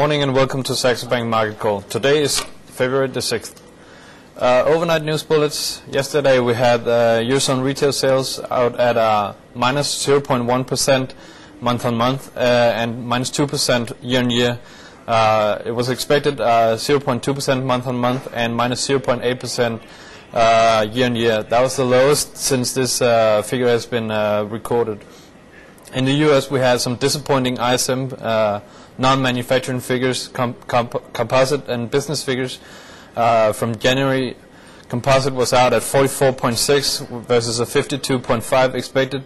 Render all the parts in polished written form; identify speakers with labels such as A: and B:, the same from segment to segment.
A: morning and welcome to Saxo Bank Market Call. Today is February the 6th. Overnight news bullets. Yesterday we had Eurozone retail sales out at minus 0.1% month-on-month and minus 2% year-on-year. It was expected 0.2% month-on-month and minus 0.8% year-on-year. That was the lowest since this figure has been recorded. In the US we had some disappointing ISM non-manufacturing figures, composite and business figures. From January, composite was out at 44.6 versus a 52.5 expected.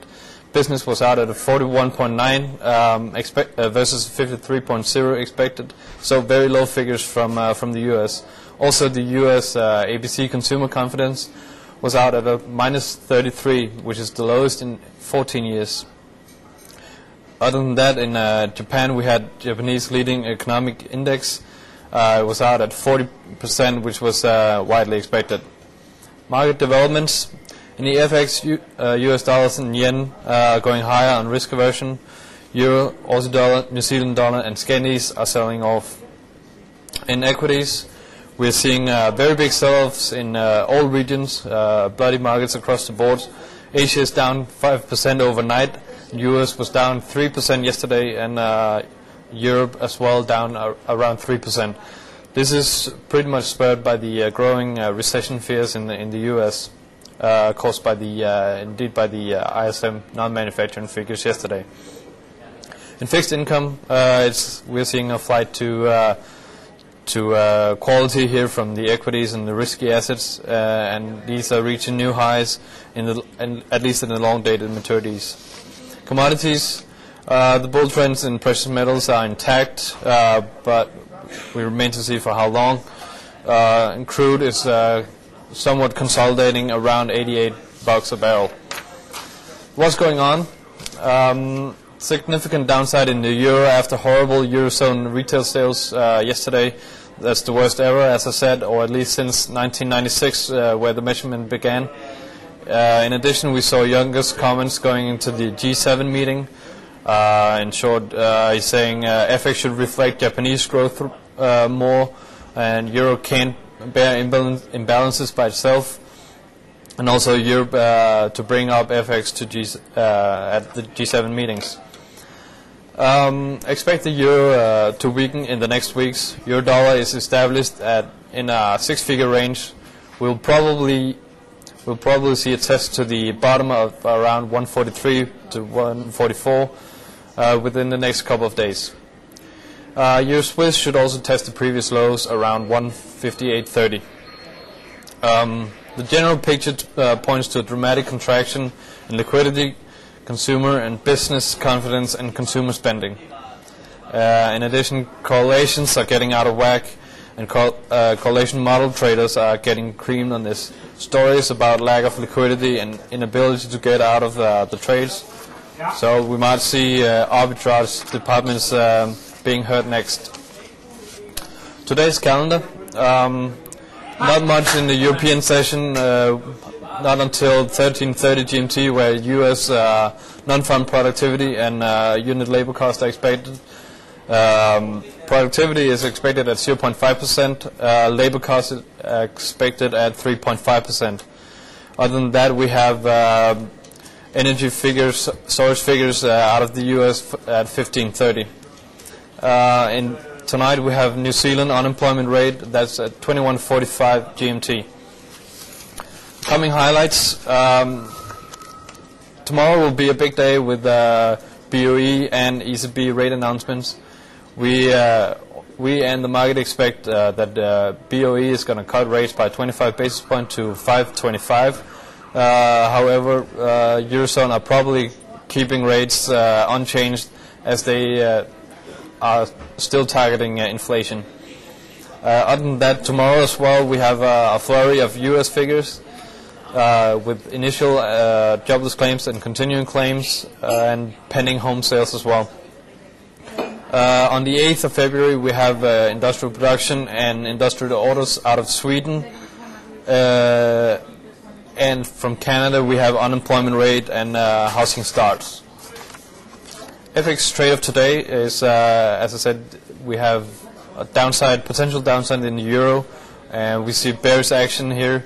A: Business was out at a 41.9 versus 53.0 expected. So very low figures from the US. Also, the US ABC consumer confidence was out at a minus 33, which is the lowest in 14 years. Other than that, in Japan, we had Japanese leading economic index. It was out at 40%, which was widely expected. Market developments in the FX, US dollars and yen going higher on risk aversion. Euro, Aussie dollar, New Zealand dollar, and Scandis are selling off. In equities, we're seeing very big sell-offs in all regions, bloody markets across the board. Asia is down 5% overnight. US was down 3% yesterday, and Europe as well down around 3%. This is pretty much spurred by the growing recession fears in the US, caused by the ISM non-manufacturing figures yesterday. In fixed income, we're seeing a flight to quality here from the equities and the risky assets, and these are reaching new highs at least in the long-dated maturities. Commodities, the bull trends in precious metals are intact, but we remain to see for how long. And crude is somewhat consolidating around $88 a barrel. What's going on? Significant downside in the euro after horrible Eurozone retail sales yesterday. That's the worst ever, as I said, or at least since 1996, where the measurement began. In addition, we saw Younger's comments going into the G7 meeting. In short, he's saying FX should reflect Japanese growth more, and Euro can't bear imbalances by itself. And also Europe to bring up FX to at the G7 meetings. Expect the euro to weaken in the next weeks. Euro dollar is established in a six-figure range. We'll probably see a test to the bottom of around 143 to 144 within the next couple of days. Euro Swiss should also test the previous lows around 158.30. The general picture points to a dramatic contraction in liquidity, consumer and business confidence, and consumer spending. In addition, correlations are getting out of whack, and correlation model traders are getting creamed on this. Stories about lack of liquidity and inability to get out of the trades. So we might see arbitrage departments being hurt next. Today's calendar. Not much in the European session, not until 13:30 GMT, where U.S. non-farm productivity and unit labor cost are expected. Productivity is expected at 0.5%, labor cost is expected at 3.5%. Other than that, we have energy figures, storage figures out of the U.S. at 15:30. Tonight we have New Zealand unemployment rate, that's at 21:45 GMT. Coming highlights, tomorrow will be a big day with BOE and ECB rate announcements. We and the market expect that BOE is going to cut rates by 25 basis points to 5.25. However, Eurozone are probably keeping rates unchanged as they are still targeting inflation. Other than that, tomorrow as well we have a flurry of U.S. figures with initial jobless claims and continuing claims and pending home sales as well. On the 8th of February we have industrial production and industrial orders out of Sweden, and from Canada we have unemployment rate and housing starts. FX trade of today is, as I said, we have potential downside in the euro, and we see bearish action here.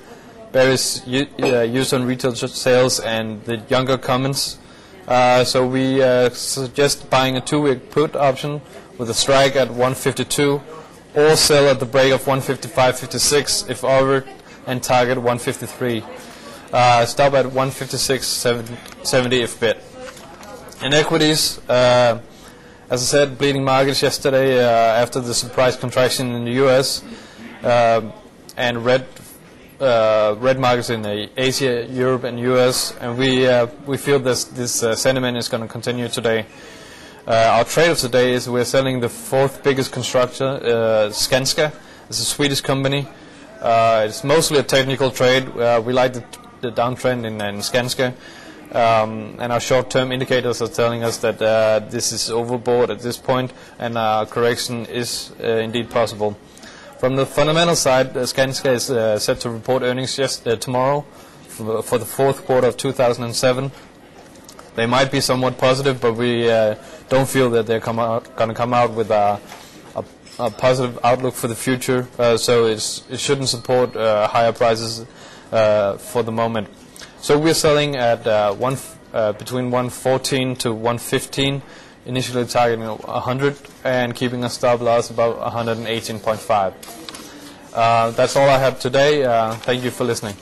A: Bearish used on retail sales and the younger comments. So we suggest buying a 2-week put option with a strike at 152, or sell at the break of 155.56 if offered, and target 153. Stop at 156.70 if bid. In equities, as I said, bleeding markets yesterday after the surprise contraction in the U.S. And red markets in Asia, Europe, and U.S. And we feel this sentiment is going to continue today. Our trade of today is we're selling the 4th biggest constructor, Skanska. It's a Swedish company. It's mostly a technical trade. We like the downtrend in Skanska. And our short-term indicators are telling us that this is overbought at this point, and correction is indeed possible. From the fundamental side, Skanska is set to report earnings tomorrow for the 4th quarter of 2007. They might be somewhat positive, but we don't feel that they're going to come out with a positive outlook for the future, so it shouldn't support higher prices for the moment. So we're selling at between 114 to 115, initially targeting 100 and keeping a stop loss about 118.5. That's all I have today. Thank you for listening.